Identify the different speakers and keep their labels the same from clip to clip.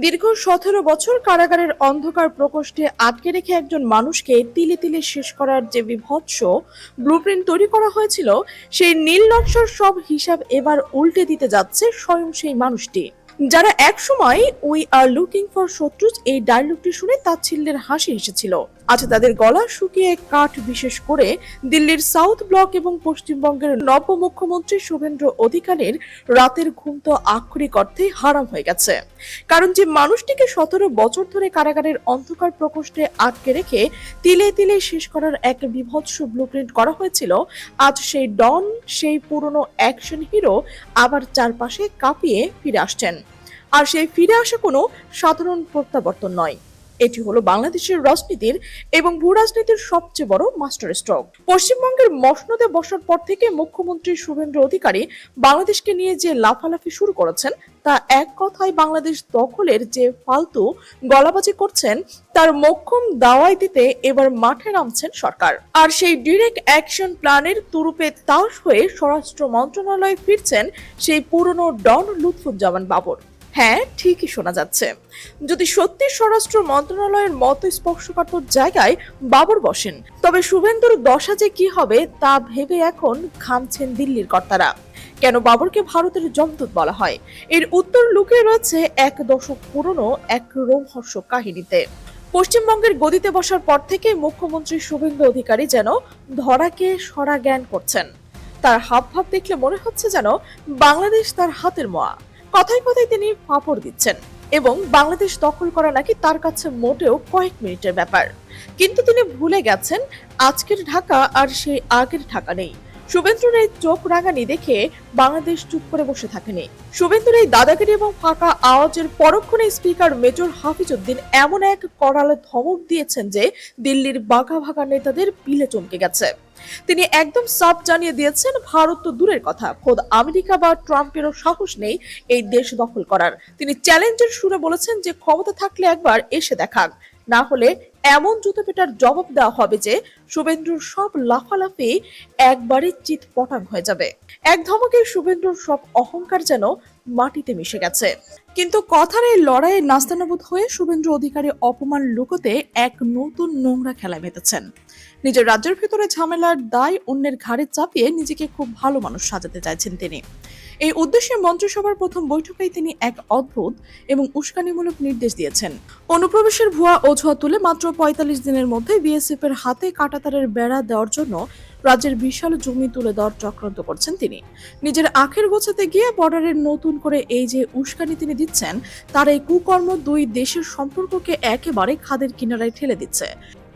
Speaker 1: দীর্ঘ ১৭ বছর কারাগারের অন্ধকার প্রকোষ্ঠে আটকে রেখে একজন মানুষকে তিলে তিলে শেষ করার যে বিভৎস ব্লুপ্রিন্ট তৈরি করা হয়েছিল, সেই নীল নকশার সব হিসাব এবার উল্টে দিতে যাচ্ছে স্বয়ং সেই মানুষটি। যারা একসময় উই আর লুকিং ফর শত্রুজ এই ডায়লগটি শুনে তাচ্ছিল্যের হাসি এসেছিল, আজ তাদের গলা শুকিয়ে কাঠ, বিশেষ করে দিল্লির সাউথ ব্লক এবং পশ্চিমবঙ্গের নব মুখ্যমন্ত্রী শুভেন্দু অধিকারীর রাতের ঘুম তো আক্ষরিক অর্থে হারাম হয়ে গেছে। কারণ যে মানুষটিকে ১৭ বছর ধরে কারাগারের অন্ধকার প্রকোষ্ঠে আটকে রেখে তিলে তিলে শেষ করার এক বিভৎস ব্লুপ্রিন্ট করা হয়েছিল, আজ সেই ডন, সেই পুরনো অ্যাকশন হিরো আবার চারপাশে কাঁপিয়ে ফিরে আসছেন। আর সেই ফিরে আসা কোনো সাধারণ প্রত্যাবর্তন নয়, এটি হলো বাংলাদেশের রাজনীতির এবং ভূ রাজনীতির সবচেয়ে বড় মাস্টার স্ট্রোক। পশ্চিমবঙ্গের মসনদে বসার পর থেকে মুখ্যমন্ত্রী শুভেন্দু অধিকারী বাংলাদেশকে নিয়ে যে লাফালাফি শুরু করেছেন, তা এক কথায় বাংলাদেশ দখলের যে ফালতু গলাবাজি করছেন তার মোক্ষম দাওয়াই দিতে এবার মাঠে নামছেন সরকার। আর সেই ডিরেক্ট অ্যাকশন প্ল্যানের তুরুপে তাস হয়ে স্বরাষ্ট্র মন্ত্রণালয়ে ফিরছেন সেই পুরনো ডন লুৎফুজ্জামান বাবর। হ্যাঁ, ঠিকই শোনা যাচ্ছে। যদি সত্যি স্বরাষ্ট্র মন্ত্রণালয়ের মতো স্পর্শকাতর জায়গায় বাবর বসেন, তবে শুভেন্দুর দশা যে কি হবে তা ভেবে এখন ঘামছেন দিল্লির কর্তারা। কেন বাবরকে ভারতের যমদূত বলা হয়, এর উত্তর লুকিয়ে রয়েছে এক দশক পুরনো এক রোমহর্ষক কাহিনীতে। পশ্চিমবঙ্গের গদিতে বসার পর থেকে মুখ্যমন্ত্রী শুভেন্দু অধিকারী যেন ধরাকে সরা জ্ঞান করছেন। তার হাবভাব দেখলে মনে হচ্ছে যেন বাংলাদেশ তার হাতের মোয়া। কথায় কথায় তিনি ফাপড় দিচ্ছেন এবং বাংলাদেশ দখল করা নাকি তার কাছে মোটেও কয়েক মিনিটের ব্যাপার। কিন্তু তিনি ভুলে গেছেন আজকের ঢাকা আর সেই আগের ঢাকা নেই। শুভেন্দুর এই চোখ রাঙানি দেখে বাংলাদেশ চুপ করে বসে থাকেনি। শুভেন্দুর এই দাদাগিরি এবং ফাঁকা আওয়াজের পরক্ষণে স্পিকার মেজর হাফিজউদ্দিন এমন এক করালে ধমক দিয়েছেন যে দিল্লির বাঘা ভাগা নেতাদের পিলে চমকে গেছে। তিনি একদম সাফ জানিয়ে দিয়েছেন, ভারত তো দূরের কথা, খোদ আমেরিকা বা ট্রাম্পেরও সাহস নেই এই দেশ দখল করার। তিনি চ্যালেঞ্জের সুরে বলেছেন যে ক্ষমতা থাকলে একবার এসে দেখাক, না হলে এমন জুতো পেটার জবাব দেওয়া হবে যে শুভেন্দুর সব লাফালাফি একবারে চিৎ পটাং হয়ে যাবে। এক ধমকে শুভেন্দুর সব অহংকার যেন মাটিতে মিশে গেছে। কিন্তু কথার এই লড়াইয়ে নাস্তানাবুদ হয়ে শুভেন্দু অধিকারী অপমান লুকোতে এক নতুন নোংরা খেলায় মেতেছেন। নিজের রাজ্যের ভেতরে ঝামেলার দায় অন্যের ঘাড়ে চাপিয়ে নিজেকে খুব ভালো মানুষ সাজাতে চাইছেন তিনি। এই উদ্দেশ্যে মন্ত্রিসভার প্রথম বৈঠকেই তিনি এক অদ্ভুত এবং উস্কানিমূলক নির্দেশ দিয়েছেন। অনুপ্রবেশের ভুয়া অজুহাত তুলে মাত্র ৪৫ দিনের মধ্যে বিএসএফ এর হাতে কাঁটাতারের বেড়া দেওয়ার জন্য রাজ্যের বিশাল জমি তুলে দেওয়ার চক্রান্ত করছেন তিনি। নিজের আখের গোছাতে গিয়ে বর্ডারের নতুন করে এই যে উস্কানি তিনি দিচ্ছেন, তার এই কুকর্ম দুই দেশের সম্পর্ককে একেবারে খাদের কিনারায় ঠেলে দিচ্ছে।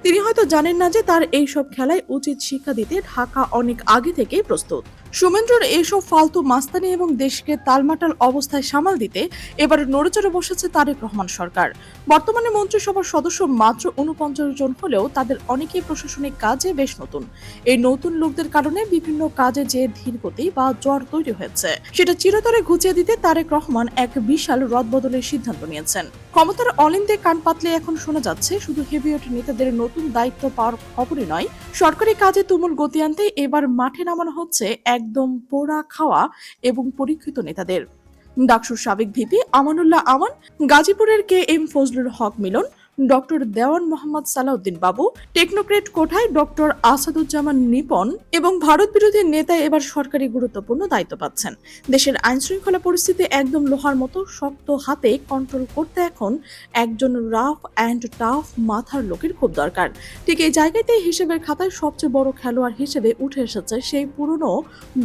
Speaker 1: তিনি হয়তো জানেন না যে তার এইসব খেলায় উচিত শিক্ষা দিতে ঢাকা অনেক আগে থেকেই প্রস্তুত। শুভেন্দুর এইসব ফালতু মাস্তানি এবং দেশকে তালমাটাল অবস্থায় সামাল দিতে এবার নড়েচড়ে বসেছে তারেক রহমান সরকার। বর্তমানে মন্ত্রিসভার সদস্য মাত্র ৪৯ জন হলেও তাদের অনেকেই প্রশাসনিক কাজে বেশ নতুন। এই নতুন লোকদের কারণে বিভিন্ন কাজে যে ধীরগতি বা জ্বর তৈরি হয়েছে, সেটা চিরতরে ঘুচিয়ে দিতে তারেক রহমান এক বিশাল রদবদলের সিদ্ধান্ত নিয়েছেন। ক্ষমতার অলিন্দে কান পাতলে এখন শোনা যাচ্ছে শুধু হেভিওয়েট নেতাদের নতুন দায়িত্ব পাওয়ার খবরই নয়, সরকারি কাজে তুমুল গতি আনতে এবার মাঠে নামানো হচ্ছে একদম পোড়া খাওয়া এবং পরীক্ষিত নেতাদের। ডাকসুর সাবেক ভিপি আমানুল্লাহ আমান, গাজীপুরের কে এম ফজলুল হক মিলন, ডক্টর দেওয়ান মোহাম্মদ সালাউদ্দিন বাবু, টেকনোক্রেট কোঠায় ডক্টর আসাদুজ্জামান নিপন এবং ভারত বিরোধী নেতা এবার সরকারি গুরুত্বপূর্ণ দায়িত্ব পাচ্ছেন। দেশের আইন শৃঙ্খলা পরিস্থিতি একদম লোহার মতো শক্ত হাতে কন্ট্রোল করতে এখন একজন রাফ অ্যান্ড টাফ মাথার লোকের খুব দরকার। ঠিক এই জায়গাতে হিসেবের খাতায় সবচেয়ে বড় খেলোয়াড় হিসেবে উঠে এসেছে সেই পুরনো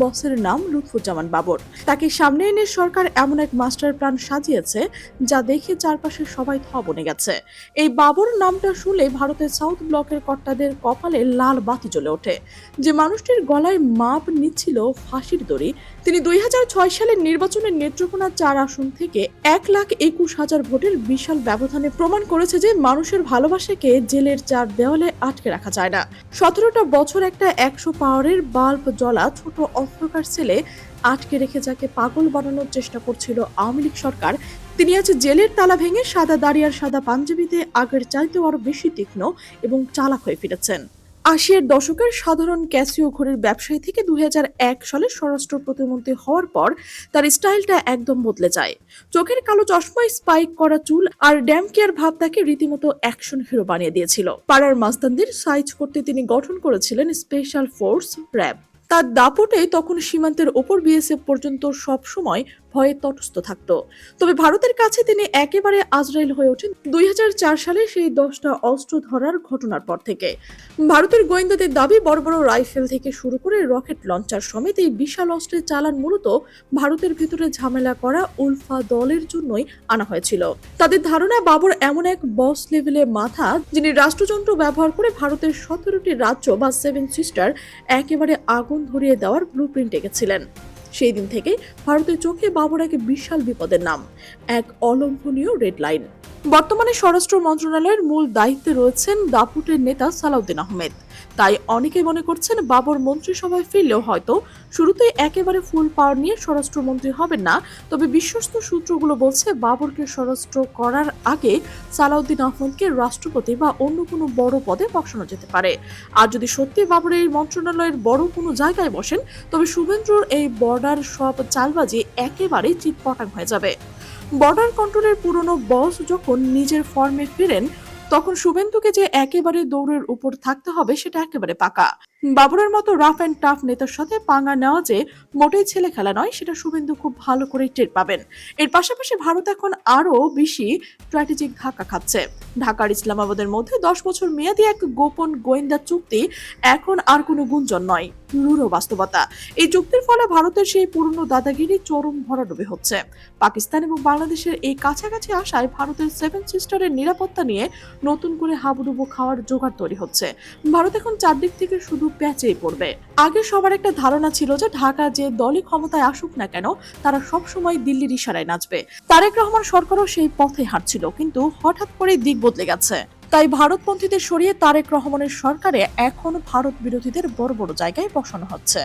Speaker 1: বসের নাম লুৎফুজ্জামান বাবর। তাকে সামনে এনে সরকার এমন এক মাস্টার প্ল্যান সাজিয়েছে যা দেখে চারপাশে সবাই থ বনে গেছে। এই বাবর নামটা শুনলে ভারতের সাউথ ব্লকের কর্তাদের কপালে লাল বাতি জ্বলে ওঠে। যে মানুষটির গলায় মাপ নিচ্ছিল ফাঁসির দড়ি, তিনি ২০০৬ সালের নির্বাচনের নেত্রকোনা ৪ আসন থেকে ১,২১,০০০ ভোটের বিশাল ব্যবধানে প্রমাণ করেছে যে মানুষের ভালোবাসাকে জেলের ৪ দেওয়ালে আটকে রাখা যায় না। ১৭টা বছর একটা ১০০ পাওয়ারের বাল্ব জ্বলা ছোট অন্ধকার ছেলে আটকে রেখে যাকে পাগল বানানোর চেষ্টা করছিল আওয়ামী লীগ সরকার, তিনি আজ জেলের তালা ভেঙে সাদা দাড়ি আর সাদা পাঞ্জাবিতে আগের চাইতেও আরো বেশি তীক্ষ্ণ এবং চালাক হয়ে ফিরেছেন। আশির দশকের সাধারণ ক্যাসিও ঘড়ির ব্যবসায়ী থেকে 2001 সালে স্বরাষ্ট্র প্রতিমন্ত্রী হওয়ার পর তার স্টাইলটা একদম বদলে যায়। চোখের কালো চশমায় স্পাইক করা চুল আর ড্যাম কেয়ার ভাব তাকে রীতিমতো অ্যাকশন হিরো বানিয়ে দিয়েছিল। পাড়ার মাস্তানদের সাইজ করতে তিনি গঠন করেছিলেন স্পেশাল ফোর্স র্যাব। তার দাপটে তখন সীমান্তের ওপর বিএসএফ পর্যন্ত সব সময় ভয়ে তটস্থ থাকত। তবে ভারতের কাছে তিনি একেবারে আজরাইল হয়ে ওঠেন 2004 সালে সেই 10টা অস্ত্র ধরার ঘটনার পর থেকে। ভারতের গোয়েন্দাদের দাবি বড় বড় রাইফেল থেকে শুরু করে রকেট লঞ্চার সমেত এই বিশাল অস্ত্রের চালান মূলত ভারতের ভেতরে ঝামেলা করা উলফা দলের জন্যই আনা হয়েছিল। তাদের ধারণা বাবর এমন এক বস লেভেলের মাথা যিনি রাষ্ট্রযন্ত্র ব্যবহার করে ভারতের 17টি রাজ্য বা 7 সিস্টার একেবারে আগুন ধরিয়ে দেওয়ার ব্লুপ্রিন্ট এঁকেছিলেন। সেই দিন থেকে ভারতের চোখে বাবর এক বিশাল বিপদের নাম, এক অলম্ভনীয় রেড লাইন। বর্তমানে স্বরাষ্ট্র মন্ত্রণালয়ের মূল দায়িত্বে রয়েছেন দাপুটের নেতা সালাউদ্দিন আহমেদ। তাই অনেকে মনে করছেন বাবর মন্ত্রিসভায় ফিরলেও হয়তো শুরুতেই একেবারে ফুল পাওয়ার নিয়ে স্বরাষ্ট্রমন্ত্রী হবেন না। তবে বিশ্বস্ত সূত্রগুলো বলছে বাবরকে স্বরাষ্ট্র করার আগে সালাউদ্দিন আহমেদকে রাষ্ট্রপতি বা অন্য কোনো বড় পদে বসানো যেতে পারে। আর যদি সত্যি বাবর এই মন্ত্রণালয়ের বড় কোনো জায়গায় বসেন, তবে শুভেন্দ্রর এই বর্ডার সব চালবাজি একেবারেই চিৎপটাং হয়ে যাবে। বর্ডার কন্ট্রোলের পুরনো বস যখন নিজের ফর্মে ফিরেন, তখন শুভেন্দুকে যে একেবারে দৌড়ের উপর থাকতে হবে সেটা একেবারে পাকা। বাবরের মতো রাফ অ্যান্ড টাফ নেতার সাথে পাঙ্গা নেওয়া যে মোটেই ছেলে খেলা নয়, সেটা শুভেন্দু খুব ভালো করে টের পাবেন। এর পাশাপাশি ভারত এখন আরো বেশি স্ট্র্যাটেজিক ধাক্কা খাচ্ছে। ঢাকার ইসলামাবাদের মধ্যে 10 বছর মেয়াদী এক গোপন গোয়েন্দা চুক্তি এখন আর কোনো গুঞ্জন নয়, রূঢ় বাস্তবতা। এই চুক্তির ফলে ভারতের সেই পুরনো দাদাগিরি চরম ভরাডুবি হচ্ছে। পাকিস্তান এবং বাংলাদেশের এই কাছাকাছি আসায় ভারতের 7 সিস্টারের নিরাপত্তা নিয়ে নতুন করে হাবুডুবু খাওয়ার জোগাড় তৈরি হচ্ছে। ভারত এখন চারদিক থেকে শুধু প্যাচেই পড়বে। আগে সবার একটা ধারণা ছিল যে ঢাকা যে দলই ক্ষমতায় আসুক না কেন, তারা সব সময় দিল্লির ইশারায় নাচবে। তারেক রহমান সরকারও সেই পথে হাঁটছিল, কিন্তু হঠাৎ করে দিক বদলে গেছে। তাই ভারতপন্থীদের সরিয়ে তারেক রহমানের সরকারে এখন ভারত বিরোধীদের বড় বড় জায়গায় বসানো হচ্ছে।